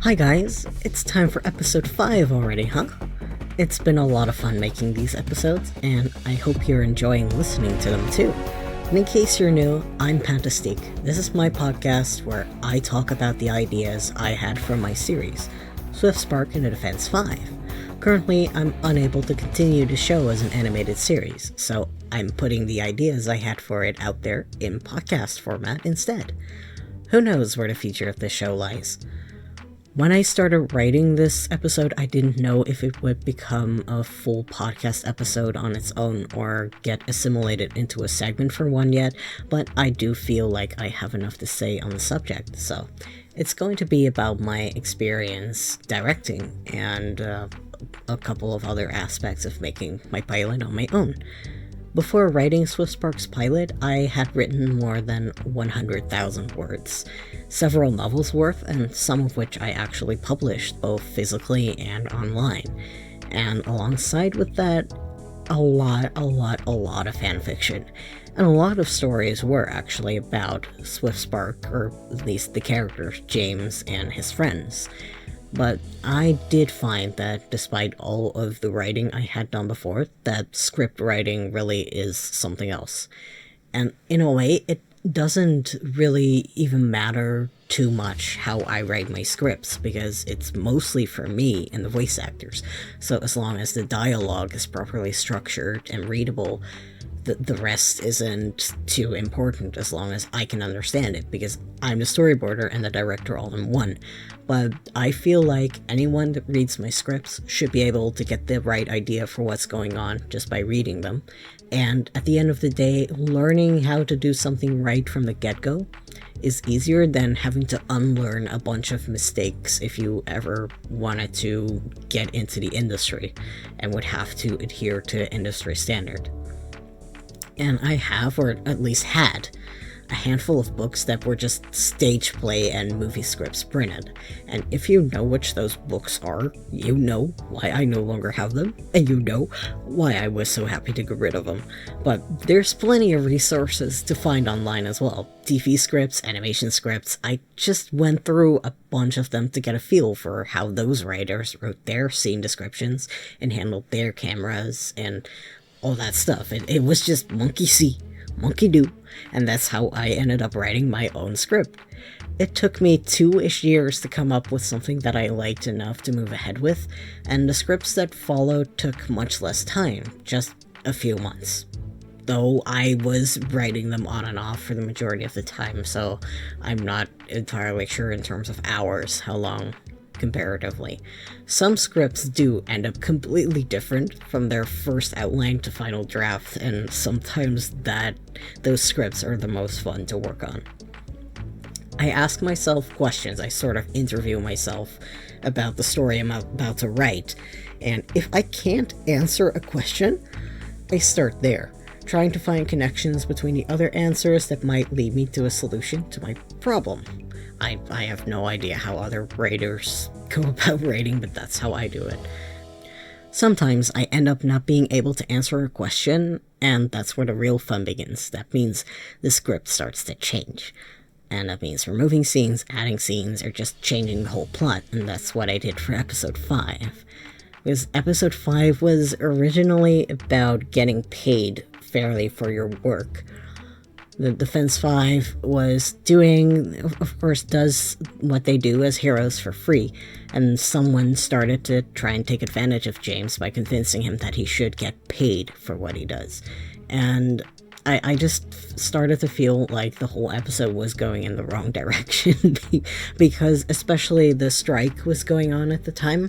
Hi guys, it's time for episode 5 already, huh? It's been a lot of fun making these episodes, and I hope you're enjoying listening to them too. And in case you're new, I'm Pan-tastique. This is my podcast where I talk about the ideas I had from my series, Swift Spark and the Defense 5. Currently, I'm unable to continue the show as an animated series, so I'm putting the ideas I had for it out there in podcast format instead. Who knows where the future of this show lies? When I started writing this episode, I didn't know if it would become a full podcast episode on its own or get assimilated into a segment for one yet, but I do feel like I have enough to say on the subject, so it's going to be about my experience directing and a couple of other aspects of making my pilot on my own. Before writing Swift Spark's pilot, I had written more than 100,000 words, several novels worth, and some of which I actually published both physically and online. And alongside with that, a lot of fanfiction. And a lot of stories were actually about Swift Spark, or at least the characters, James and his friends. But I did find that despite all of the writing I had done before, that script writing really is something else. And in a way, it doesn't really even matter too much how I write my scripts, because it's mostly for me and the voice actors. So as long as the dialogue is properly structured and readable, the rest isn't too important as long as I can understand it, because I'm the storyboarder and the director all in one. But I feel like anyone that reads my scripts should be able to get the right idea for what's going on just by reading them. And at the end of the day, learning how to do something right from the get-go is easier than having to unlearn a bunch of mistakes if you ever wanted to get into the industry and would have to adhere to industry standard. And I have, or at least had, a handful of books that were just stage play and movie scripts printed. And if you know which those books are, you know why I no longer have them, and you know why I was so happy to get rid of them. But there's plenty of resources to find online as well. TV scripts, animation scripts. I just went through a bunch of them to get a feel for how those writers wrote their scene descriptions and handled their cameras and all that stuff. It was just monkey see, monkey do, and that's how I ended up writing my own script. It took me 2-ish years to come up with something that I liked enough to move ahead with, and the scripts that followed took much less time, just a few months. Though I was writing them on and off for the majority of the time, so I'm not entirely sure in terms of hours how long comparatively. Some scripts do end up completely different from their first outline to final draft, and sometimes those scripts are the most fun to work on. I ask myself questions, I sort of interview myself about the story I'm about to write, and if I can't answer a question, I start there, trying to find connections between the other answers that might lead me to a solution to my problem. I have no idea how other writers go about writing, but that's how I do it. Sometimes I end up not being able to answer a question, and that's where the real fun begins. That means the script starts to change. And that means removing scenes, adding scenes, or just changing the whole plot, and that's what I did for episode 5. Because episode 5 was originally about getting paid fairly for your work. The Defense 5 was does what they do as heroes for free, and someone started to try and take advantage of James by convincing him that he should get paid for what he does. And I just started to feel like the whole episode was going in the wrong direction, because especially the strike was going on at the time.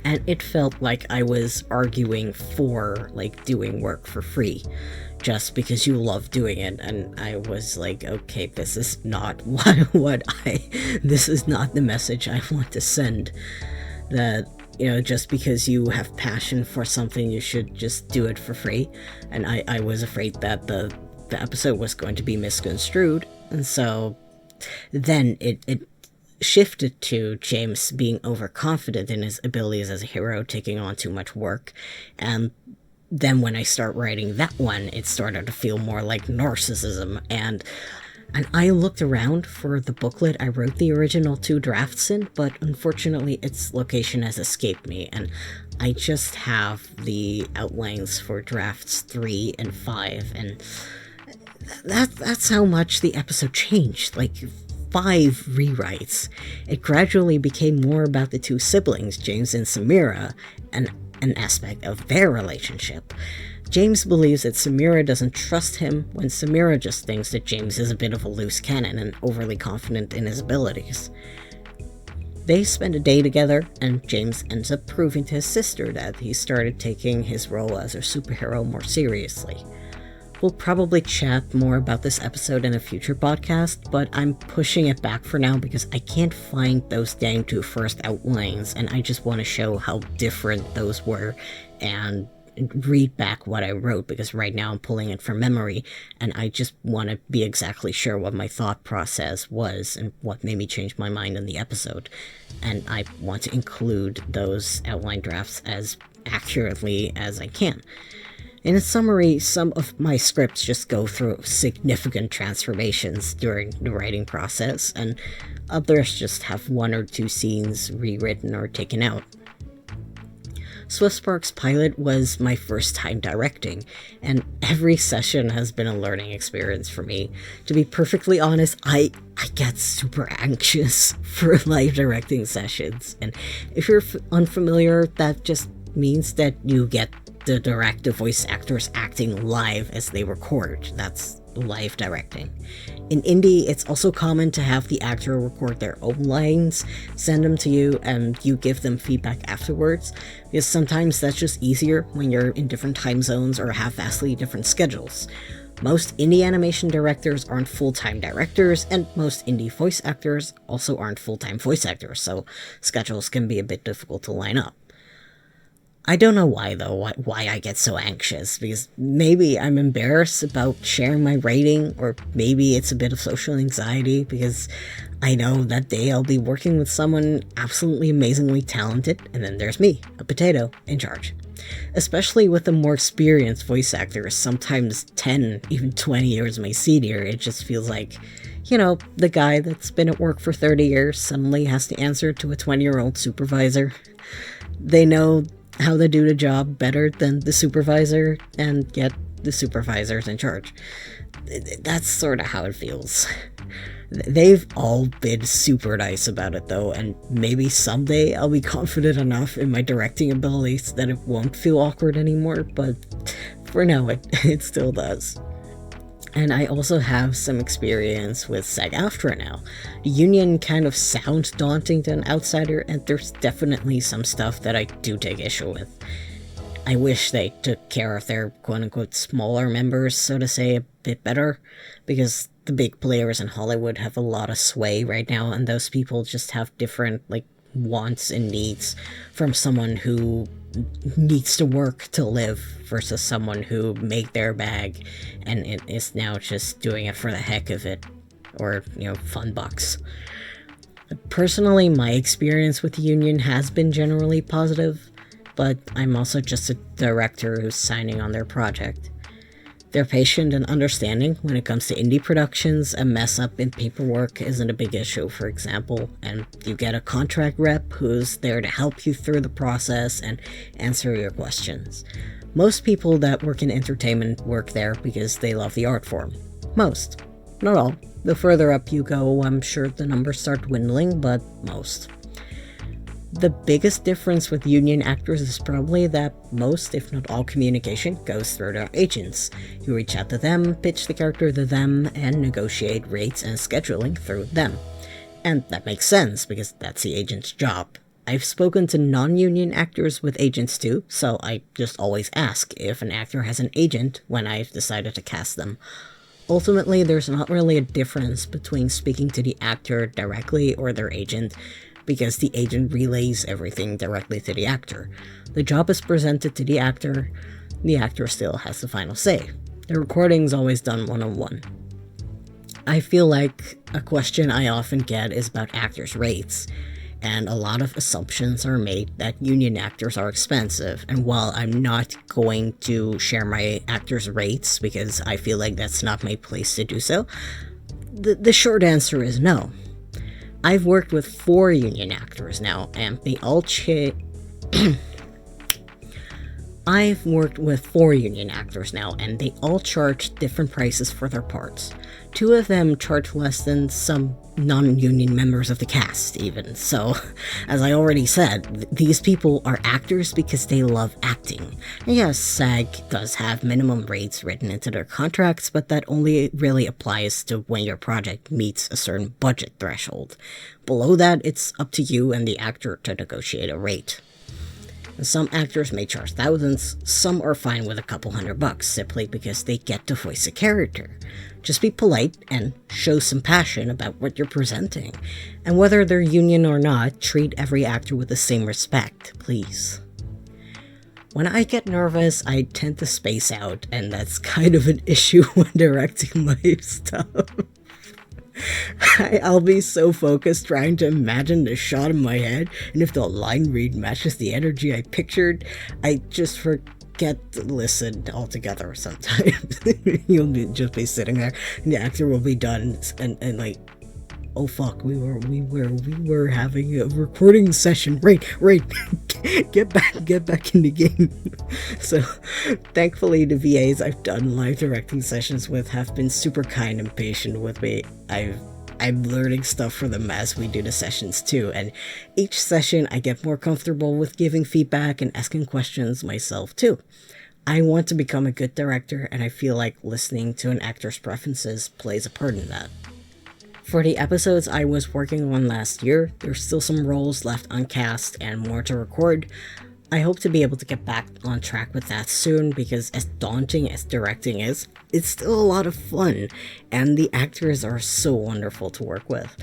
And it felt like I was arguing for, doing work for free, just because you love doing it, and I was like, okay, this is not this is not the message I want to send, that, just because you have passion for something, you should just do it for free. And I was afraid that the episode was going to be misconstrued, and so then it shifted to James being overconfident in his abilities as a hero, taking on too much work, and then when I start writing that one, it started to feel more like narcissism, and And I looked around for the booklet I wrote the original 2 drafts in, but unfortunately its location has escaped me, and I just have the outlines for drafts 3 and 5, and that's how much the episode changed, like 5 rewrites. It gradually became more about the 2 siblings, James and Samira, and an aspect of their relationship. James believes that Samira doesn't trust him, when Samira just thinks that James is a bit of a loose cannon and overly confident in his abilities. They spend a day together, and James ends up proving to his sister that he started taking his role as a superhero more seriously. We'll probably chat more about this episode in a future podcast, but I'm pushing it back for now because I can't find those dang 2 first outlines, and I just want to show how different those were and read back what I wrote, because right now I'm pulling it from memory, and I just want to be exactly sure what my thought process was and what made me change my mind in the episode. And I want to include those outline drafts as accurately as I can. In summary, some of my scripts just go through significant transformations during the writing process, and others just have 1 or 2 scenes rewritten or taken out. Swift pilot was my first time directing, and every session has been a learning experience for me. To be perfectly honest, I get super anxious for live directing sessions, and if you're unfamiliar, that just means that you get the direct voice actors acting live as they record. That's live directing. In indie, it's also common to have the actor record their own lines, send them to you, and you give them feedback afterwards, because sometimes that's just easier when you're in different time zones or have vastly different schedules. Most indie animation directors aren't full-time directors, and most indie voice actors also aren't full-time voice actors, so schedules can be a bit difficult to line up. I don't know why, though, why I get so anxious, because maybe I'm embarrassed about sharing my rating, or maybe it's a bit of social anxiety, because I know that day I'll be working with someone absolutely amazingly talented, and then there's me, a potato, in charge. Especially with the more experienced voice actors, sometimes 10, even 20 years my senior, it just feels like, the guy that's been at work for 30 years suddenly has to answer to a 20-year-old supervisor. They know how to do the job better than the supervisor, and yet the supervisor's in charge. That's sort of how it feels. They've all been super nice about it, though, and maybe someday I'll be confident enough in my directing abilities that it won't feel awkward anymore, but for now it still does. And I also have some experience with SAG-AFTRA now. The union kind of sounds daunting to an outsider, and there's definitely some stuff that I do take issue with. I wish they took care of their quote-unquote smaller members, so to say, a bit better, because the big players in Hollywood have a lot of sway right now, and those people just have different, wants and needs from someone who needs to work to live versus someone who made their bag and it is now just doing it for the heck of it, or fun bucks. Personally, my experience with the union has been generally positive, but I'm also just a director who's signing on their project. They're patient and understanding when it comes to indie productions. A mess up in paperwork isn't a big issue, for example, and you get a contract rep who's there to help you through the process and answer your questions. Most people that work in entertainment work there because they love the art form. Most. Not all. The further up you go, I'm sure the numbers start dwindling, but most. The biggest difference with union actors is probably that most, if not all, communication goes through their agents. You reach out to them, pitch the character to them, and negotiate rates and scheduling through them. And that makes sense, because that's the agent's job. I've spoken to non-union actors with agents too, so I just always ask if an actor has an agent when I've decided to cast them. Ultimately, there's not really a difference between speaking to the actor directly or their agent, because the agent relays everything directly to the actor. The job is presented to the actor still has the final say. The recording's always done one-on-one. I feel like a question I often get is about actors' rates, and a lot of assumptions are made that union actors are expensive, and while I'm not going to share my actors' rates because I feel like that's not my place to do so, The short answer is no. I've worked with 4 union actors now, and they all I've worked with 4 union actors now, and they all charge different prices for their parts. 2 of them charge less than some non-union members of the cast, even. So, as I already said, these people are actors because they love acting. And yes, SAG does have minimum rates written into their contracts, but that only really applies to when your project meets a certain budget threshold. Below that, it's up to you and the actor to negotiate a rate. Some actors may charge thousands, some are fine with a couple $100 simply because they get to voice a character. Just be polite and show some passion about what you're presenting. And whether they're union or not, treat every actor with the same respect, please. When I get nervous, I tend to space out, and that's kind of an issue when directing my stuff. I'll be so focused trying to imagine the shot in my head, and if the line read matches the energy I pictured, I just forget to listen altogether sometimes. Just be sitting there, and the actor will be done, and like, oh fuck, we were having a recording session. Right, get back in the game. So, thankfully, the VAs I've done live directing sessions with have been super kind and patient with me. I'm learning stuff from them as we do the sessions too, and each session I get more comfortable with giving feedback and asking questions myself too. I want to become a good director, and I feel like listening to an actor's preferences plays a part in that. For the episodes I was working on last year, there's still some roles left uncast and more to record. I hope to be able to get back on track with that soon, because as daunting as directing is, it's still a lot of fun, and the actors are so wonderful to work with.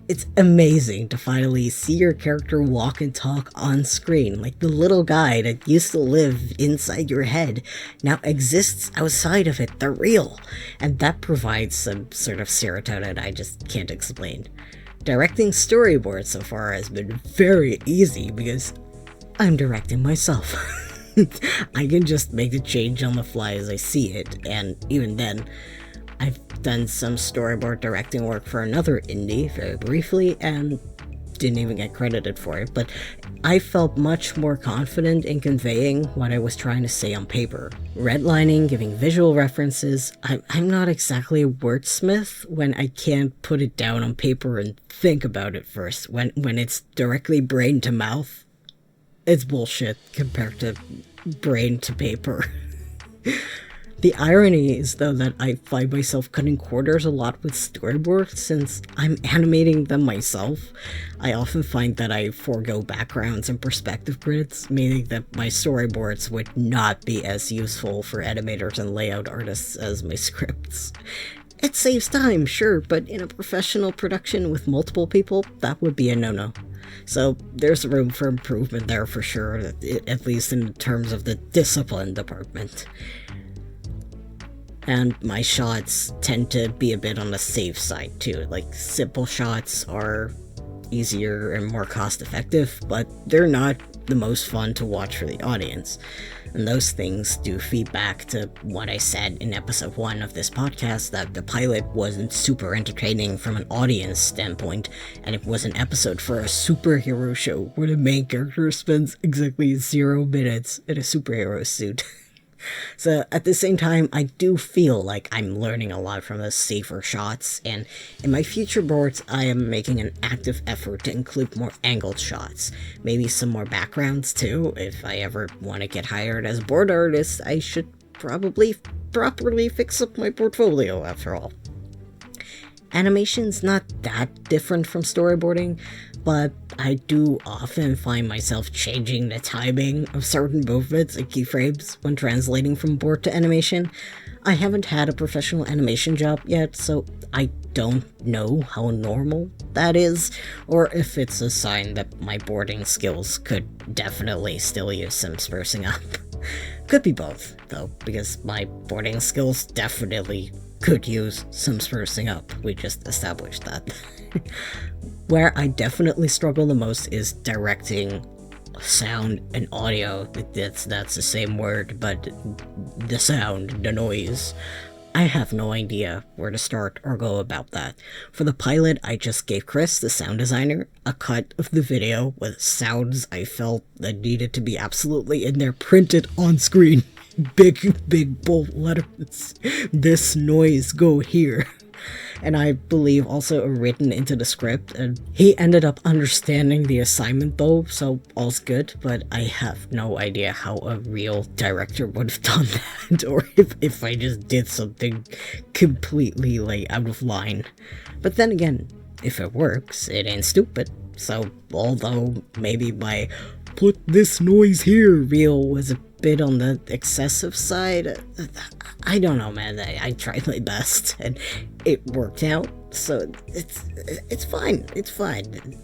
It's amazing to finally see your character walk and talk on screen, like the little guy that used to live inside your head now exists outside of it. They're real, and that provides some sort of serotonin I just can't explain. Directing storyboards so far has been very easy because I'm directing myself. I can just make the change on the fly as I see it, and even then, I've done some storyboard directing work for another indie very briefly and didn't even get credited for it, but I felt much more confident in conveying what I was trying to say on paper. Redlining, giving visual references, I'm not exactly a wordsmith when I can't put it down on paper and think about it first. When it's directly brain to mouth, it's bullshit compared to brain to paper. The irony is, though, that I find myself cutting corners a lot with storyboards since I'm animating them myself. I often find that I forego backgrounds and perspective grids, meaning that my storyboards would not be as useful for animators and layout artists as my scripts. It saves time, sure, but in a professional production with multiple people, that would be a no-no. So there's room for improvement there for sure, at least in terms of the discipline department. And my shots tend to be a bit on the safe side too. Like, simple shots are easier and more cost effective, but they're not the most fun to watch for the audience. And those things do feed back to what I said in episode 1 of this podcast, that the pilot wasn't super entertaining from an audience standpoint, and it was an episode for a superhero show where the main character spends exactly 0 minutes in a superhero suit. So at the same time, I do feel like I'm learning a lot from those safer shots, and in my future boards, I am making an active effort to include more angled shots, maybe some more backgrounds too. If I ever want to get hired as a board artist, I should probably properly fix up my portfolio after all. Animation's not that different from storyboarding, but I do often find myself changing the timing of certain movements and keyframes when translating from board to animation. I haven't had a professional animation job yet, so I don't know how normal that is, or if it's a sign that my boarding skills could definitely still use some sprucing up. Could be both, though, because my boarding skills definitely could use some sprucing up. We just established that. Where I definitely struggle the most is directing sound and audio. That's the same word, but the sound, the noise. I have no idea where to start or go about that. For the pilot, I just gave Chris, the sound designer, a cut of the video with sounds I felt that needed to be absolutely in there, printed on screen. Big, bold letters. This noise, go here. And I believe also written into the script, and he ended up understanding the assignment though, so all's good, but I have no idea how a real director would have done that, or if I just did something completely, like, out of line. But then again, if it works, it ain't stupid. So, although maybe my "put this noise here" reel was a bit on the excessive side, I don't know, man. I tried my best and it worked out, so it's fine. It's fine.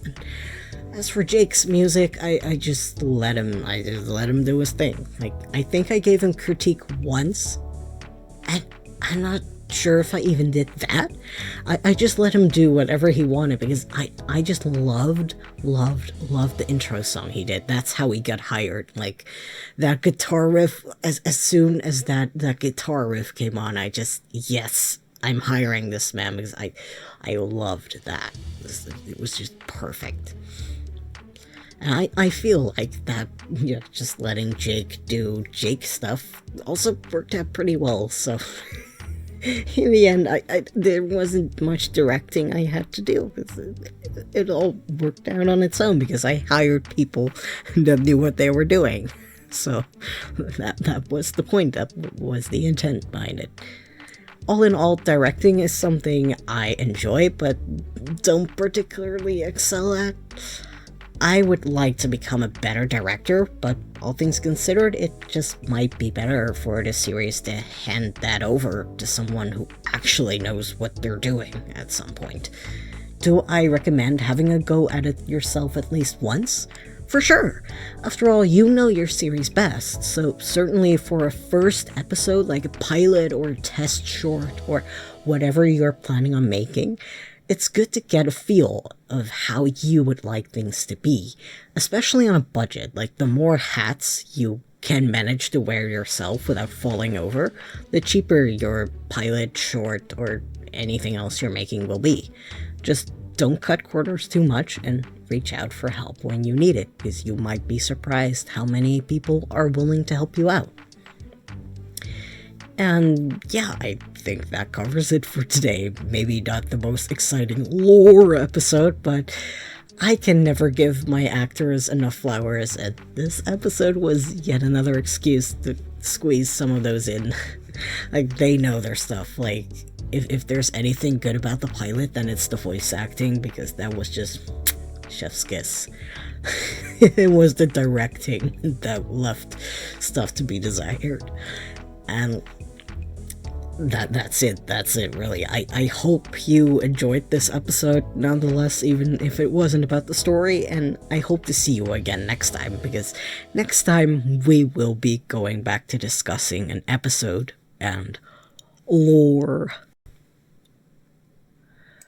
As for Jake's music, I just let him do his thing. Like, I think I gave him critique once, and I'm not sure if I even did that. I just let him do whatever he wanted because I just loved the intro song he did. That's how he got hired. Like, that guitar riff, as soon as that guitar riff came on, I just, yes, I'm hiring this man, because I loved that. It was just perfect. And I feel like that, you know, just letting Jake do Jake stuff also worked out pretty well, so in the end, there wasn't much directing I had to do. It all worked out on its own because I hired people that knew what they were doing. So that was the point. That was the intent behind it. All in all, directing is something I enjoy, but don't particularly excel at. I would like to become a better director, but all things considered, it just might be better for the series to hand that over to someone who actually knows what they're doing at some point. Do I recommend having a go at it yourself at least once? For sure. After all, you know your series best, so certainly for a first episode, like a pilot or a test short or whatever you're planning on making, it's good to get a feel of how you would like things to be, especially on a budget. Like, the more hats you can manage to wear yourself without falling over, the cheaper your pilot, short, or anything else you're making will be. Just don't cut corners too much and reach out for help when you need it, because you might be surprised how many people are willing to help you out. And yeah, I think that covers it for today. Maybe not the most exciting lore episode, but I can never give my actors enough flowers, and this episode was yet another excuse to squeeze some of those in. Like, they know their stuff. Like, if there's anything good about the pilot, then it's the voice acting, because that was just chef's kiss. It was the directing that left stuff to be desired. And that's it really. I hope you enjoyed this episode nonetheless, even if it wasn't about the story, and I hope to see you again next time, because next time we will be going back to discussing an episode and lore.